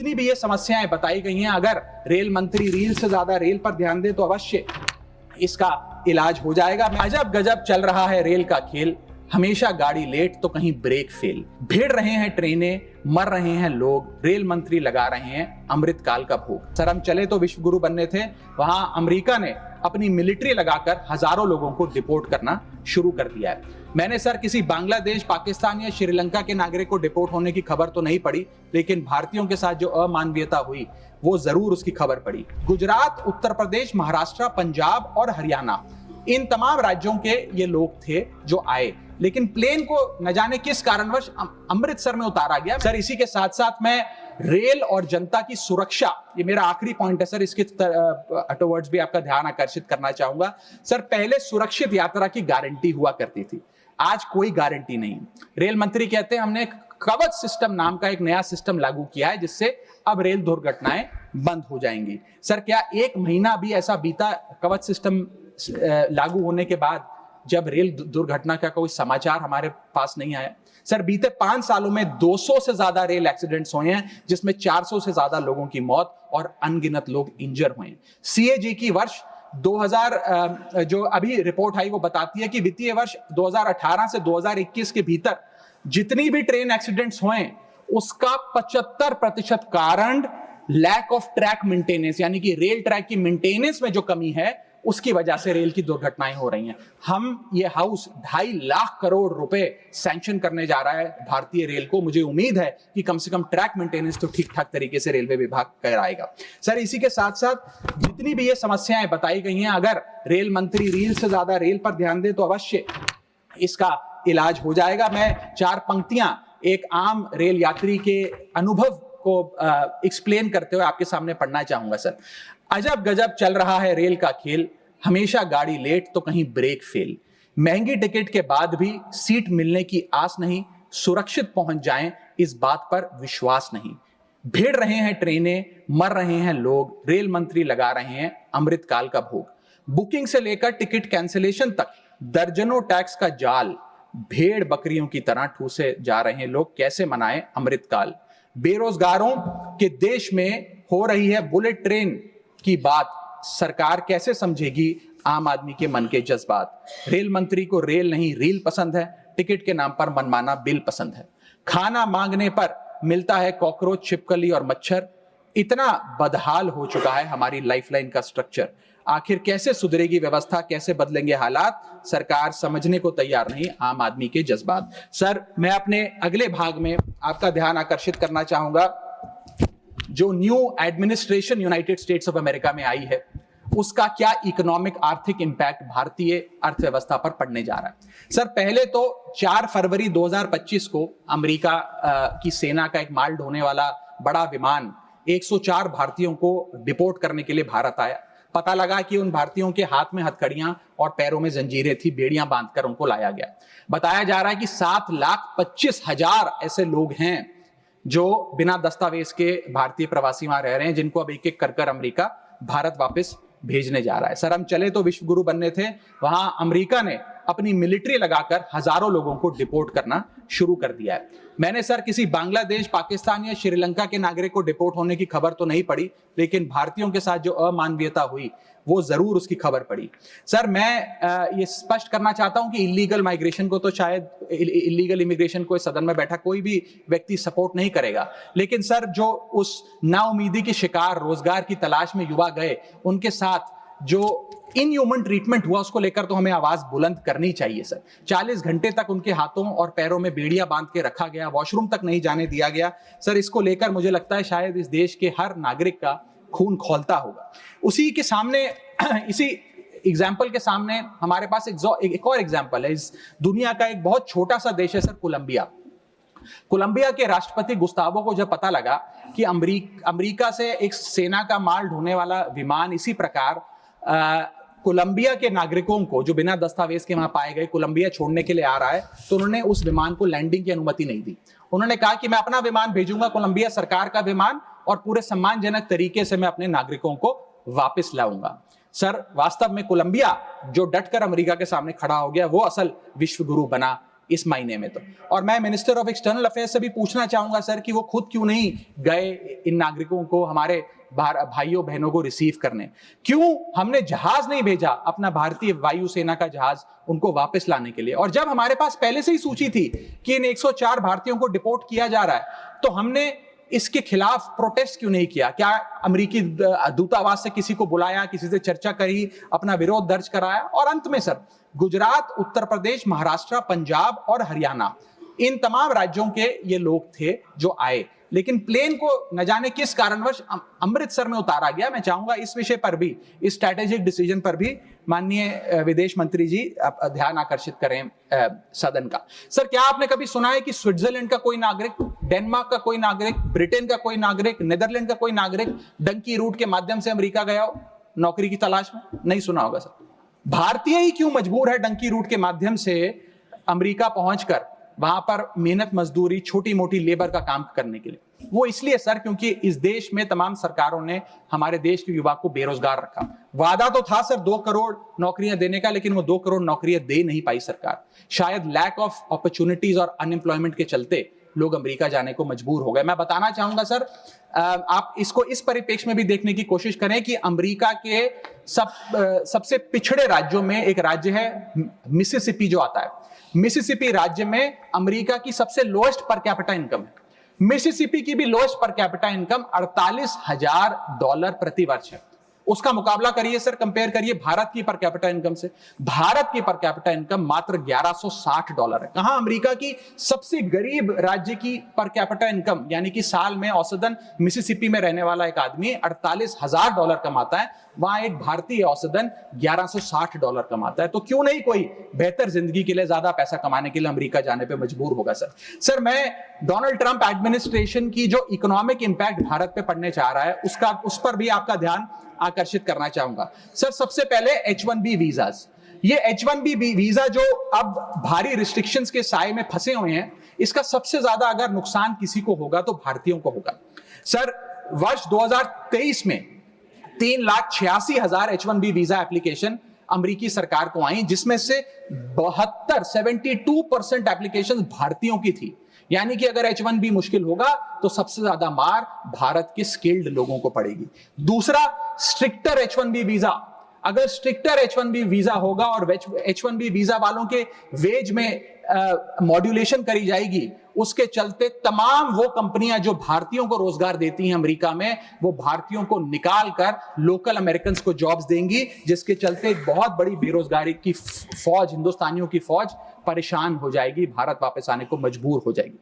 जितनी भी ये समस्याएं बताई गई हैं, अगर रेल मंत्री रील से ज्यादा रेल पर ध्यान दे तो अवश्य इसका इलाज हो जाएगा। अजब गजब चल रहा है रेल का खेल, हमेशा गाड़ी लेट तो कहीं ब्रेक फेल। भिड़ रहे हैं ट्रेनें, मर रहे हैं लोग, रेल मंत्री लगा रहे हैं अमृतकाल का भोग। सर हम चले तो विश्व गुरु बनने थे, वहां अमेरिका ने अपनी मिलिट्री लगाकर हजारों लोगों को डिपोर्ट करना शुरू कर दिया है। मैंने सर किसी बांग्लादेश, पाकिस्तान या श्रीलंका के नागरिक को डिपोर्ट होने की खबर तो नहीं पड़ी, लेकिन भारतीयों के साथ जो अमानवीयता हुई वो जरूर उसकी खबर पड़ी। गुजरात, उत्तर प्रदेश, महाराष्ट्र, पंजाब और हरियाणा, इन तमाम राज्यों के ये लोग थे जो आए, लेकिन प्लेन को न जाने किस कारणवश अमृतसर में उतारा गया। सर इसी के साथ साथ मैं रेल और जनता की सुरक्षा, ये मेरा आखिरी पॉइंट है सर, इसके टुवर्ड्स भी आपका ध्यान आकर्षित करना चाहूंगा। सर पहले सुरक्षित यात्रा की गारंटी हुआ करती थी, आज कोई गारंटी नहीं। रेल मंत्री कहते हैं हमने कवच सिस्टम नाम का एक नया सिस्टम लागू किया है, जिससे अब रेल दुर्घटनाएं बंद हो जाएंगी। सर क्या एक महीना भी ऐसा बीता कवच सिस्टम लागू होने के बाद जब रेल दुर्घटना का कोई समाचार हमारे पास नहीं आया? सर बीते 5 सालों में 200 से ज्यादा रेल एक्सीडेंट्स हुए हैं, जिसमें 400 से ज्यादा लोगों की मौत और अनगिनत लोग इंजर हुए हैं। सीएजी की वर्ष 2000 जो अभी रिपोर्ट आई वो बताती है कि वित्तीय वर्ष 2018 से 2021 के भीतर जितनी भी ट्रेन एक्सीडेंट्स हुए उसका 75% कारण लैक ऑफ ट्रैक मेंटेनेंस, यानी कि रेल ट्रैक की मेंटेनेंस में जो कमी है उसकी वजह से रेल की दुर्घटनाएं हो रही हैं। हम ये हाउस 2.5 लाख करोड़ रुपए सैंक्शन करने जा रहा है भारतीय रेल को। मुझे उम्मीद है कि कम से कम ट्रैक मेंटेनेंस तो ठीक ठाक तरीके से रेलवे विभाग कराएगा। सर इसी के साथ साथ जितनी भी ये समस्याएं बताई गई हैं, अगर रेल मंत्री रील से ज्यादा रेल पर ध्यान दे तो अवश्य इसका इलाज हो जाएगा। मैं 4 पंक्तियां एक आम रेल यात्री के अनुभव को एक्सप्लेन करते हुए आपके सामने पढ़ना चाहूंगा। सर अजब गजब चल रहा है रेल का खेल, हमेशा गाड़ी लेट तो कहीं ब्रेक फेल। महंगी टिकट के बाद भी सीट मिलने की आस नहीं, सुरक्षित पहुंच जाएं इस बात पर विश्वास नहीं। भिड़ रहे हैं ट्रेनें, मर रहे हैं लोग, रेल मंत्री लगा रहे हैं अमृतकाल का भोग। बुकिंग से लेकर टिकट कैंसिलेशन तक दर्जनों टैक्स का जाल, भेड़ बकरियों की तरह ठूसे जा रहे हैं लोग, कैसे मनाएं अमृतकाल। बेरोजगारों के देश में हो रही है बुलेट ट्रेन की बात, सरकार कैसे समझेगी आम आदमी के मन के जज्बात। रेल मंत्री को रेल नहीं रील पसंद है, टिकट के नाम पर मनमाना बिल पसंद है। खाना मांगने पर मिलता है कॉकरोच, छिपकली और मच्छर। इतना बदहाल हो चुका है हमारी लाइफलाइन का स्ट्रक्चर। आखिर कैसे सुधरेगी व्यवस्था, कैसे बदलेंगे हालात, सरकार समझने को तैयार नहीं आम आदमी के जज्बात। सर मैं अपने अगले भाग में आपका ध्यान आकर्षित करना चाहूंगा, जो new administration United states of America में आई है उसका क्या इकोनॉमिक आर्थिक इंपैक्ट भारतीय अर्थव्यवस्था पर पड़ने जा रहा है। सर पहले तो 4 फरवरी 2025 को अमेरिका की सेना का एक माल ढोने वाला बड़ा विमान 104 भारतीयों को डिपोर्ट करने के लिए भारत आया। पता लगा कि उन भारतीयों के हाथ में हथकड़ियां और पैरों में जंजीरें थी, बेड़ियां बांधकर उनको लाया गया। बताया जा रहा है कि 7,25,000 ऐसे लोग हैं जो बिना दस्तावेज के भारतीय प्रवासी वहां रह रहे हैं, जिनको अब एक एक कर अमेरिका भारत वापस भेजने जा रहा है। सर हम चले तो विश्व गुरु बनने थे, वहां अमेरिका ने अपनी मिलिट्री लगाकर हजारों लोगों को डिपोर्ट करना शुरू कर दिया है। मैंने सर किसी बांग्लादेश, पाकिस्तान या श्रीलंका के नागरिक को डिपोर्ट होने की खबर तो नहीं पड़ी, लेकिन भारतीयों के साथ जो अमानवीयता हुई वो जरूर उसकी खबर पड़ी। सर मैं ये स्पष्ट करना चाहता हूं कि इलीगल माइग्रेशन को तो शायद इलीगल इमिग्रेशन को सदन में बैठा कोई भी व्यक्ति सपोर्ट नहीं करेगा, लेकिन सर जो उस नाउमीदी के शिकार रोजगार की तलाश में युवा गए, उनके साथ जो इनह्यूमन ट्रीटमेंट हुआ उसको लेकर तो हमें आवाज बुलंद करनी चाहिए। सर 40 घंटे तक उनके हाथों और पैरों में बेड़ियां बांध के रखा गया, वॉशरूम तक नहीं जाने दिया गया। सर इसको लेकर मुझे लगता है शायद इस देश के हर नागरिक का खून खौलता होगा। उसी के सामने इसी एग्जाम्पल के सामने हमारे पास एक और एग्जाम्पल है। इस दुनिया का एक बहुत छोटा सा देश है सर कोलंबिया। कोलंबिया के राष्ट्रपति गुस्तावो को जब पता लगा कि अमेरिका से एक सेना का माल ढोने वाला विमान इसी प्रकार कोलंबिया के नागरिकों को जो बिना दस्तावेज के वहां पाए गए कोलंबिया छोड़ने के लिए आ रहा है, तो उन्होंने उस विमान को लैंडिंग की अनुमति नहीं दी। उन्होंने कहा कि मैं अपना विमान भेजूंगा, कोलंबिया सरकार का विमान, और पूरे सम्मानजनक तरीके से मैं अपने नागरिकों को वापस लाऊंगा। सर वास्तव में कोलंबिया जो डटकर अमेरिका के सामने खड़ा हो गया, वो असल विश्व गुरु बना इस महीने में तो। और मैं मिनिस्टर ऑफ एक्सटर्नल अफेयर्स से भी पूछना चाहूंगा सर कि वो खुद क्यों नहीं गए इन नागरिकों को, हमारे भाइयों बहनों को रिसीव करने। क्यों हमने जहाज नहीं भेजा, अपना भारतीय वायुसेना का जहाज, उनको वापस लाने के लिए। और जब हमारे पास पहले से ही सूची थी कि इन 104 भारतीयों को डिपोर्ट किया जा रहा है, तो हमने इसके खिलाफ प्रोटेस्ट क्यों नहीं किया? क्या अमेरिकी दूतावास से किसी को बुलाया, किसी से चर्चा करी, अपना विरोध दर्ज कराया? और अंत में सर, गुजरात, उत्तर प्रदेश, महाराष्ट्र, पंजाब और हरियाणा, इन तमाम राज्यों के ये लोग थे जो आए, लेकिन प्लेन को न जाने किस कारणवश अमृतसर में उतारा गया। मैं चाहूंगा इस विषय पर भी, इस स्ट्रैटेजिक डिसीजन पर भी माननीय विदेश मंत्री जी ध्यान आकर्षित करें सदन का। सर, क्या आपने कभी सुना है कि स्विट्जरलैंड का कोई नागरिक, डेनमार्क का कोई नागरिक, ब्रिटेन का कोई नागरिक, नीदरलैंड का कोई नागरिक डंकी रूट के माध्यम से अमेरिका गया हो नौकरी की तलाश में? नहीं सुना होगा सर। भारतीय ही क्यों मजबूर है डंकी रूट के माध्यम से अमेरिका पहुंचकर वहां पर मेहनत मजदूरी, छोटी मोटी लेबर का काम करने के लिए? वो इसलिए सर क्योंकि इस देश में तमाम सरकारों ने हमारे देश के युवा को बेरोजगार रखा। वादा तो था सर 2 करोड़ नौकरियां देने का, लेकिन वो 2 करोड़ नौकरियां दे नहीं पाई सरकार। शायद लैक ऑफ अपॉर्चुनिटीज और अनएम्प्लॉयमेंट के चलते लोग अमेरिका जाने को मजबूर हो गए। मैं बताना चाहूंगा सर, आप इसको इस परिप्रेक्ष्य में भी देखने की कोशिश करें कि अमेरिका के सबसे पिछड़े राज्यों में एक राज्य है मिसिसिपी जो आता है। मिसिसिपी राज्य में अमेरिका की सबसे लोएस्ट पर कैपिटा इनकम है। मिसिसिपी की भी लोएस्ट पर कैपिटा इनकम $48,000 प्रति वर्ष है। उसका मुकाबला करिए सर, कंपेयर करिए भारत की पर कैपिटा इनकम से। भारत की पर कैपिटा इनकम मात्र $1160 है। कहां अमेरिका की सबसे गरीब राज्य की पर कैपिटा इनकम, यानी कि साल में औसतन मिसिसिपी में रहने वाला एक आदमी $48,000 कमाता है, वहां एक भारतीय औसतन $1160 कमाता है। तो क्यों नहीं कोई बेहतर जिंदगी के लिए, ज्यादा पैसा कमाने के लिए अमेरिका जाने पे मजबूर होगा सर। मैं डोनाल्ड ट्रंप एडमिनिस्ट्रेशन की जो इकोनॉमिक इंपैक्ट भारत पे पड़ने चाह रहा है उस पर भी आपका ध्यान आकर्षित करना चाहूंगा सर। सबसे पहले H1B वीजाज। ये H1B वीजा जो अब भारी रिस्ट्रिक्शंस के साए में फंसे हुए हैं, इसका सबसे ज्यादा अगर नुकसान किसी को होगा तो भारतीयों को होगा सर। वर्ष 2023 में 3,86,000 H1B वीजा एप्लीकेशन अमेरिकी सरकार को आई, जिसमें से 72% एप्लीकेशन भारतीयों की थी। यानी कि अगर H1B मुश्किल होगा तो सबसे ज्यादा मार भारत के स्किल्ड लोगों को पड़ेगी। दूसरा, स्ट्रिक्टर H1B वीजा। अगर स्ट्रिक्टर H1B वीजा होगा और H1B वीजा वालों के वेज में मॉड्यूलेशन करी जाएगी, उसके चलते तमाम वो कंपनियां जो भारतीयों को रोजगार देती हैं अमेरिका में, वो भारतीयों को निकाल कर लोकल अमेरिकन को जॉब्स देंगी, जिसके चलते एक बहुत बड़ी बेरोजगारी की फौज, हिंदुस्तानियों की फौज परेशान हो जाएगी, भारत वापस आने को मजबूर हो जाएगी।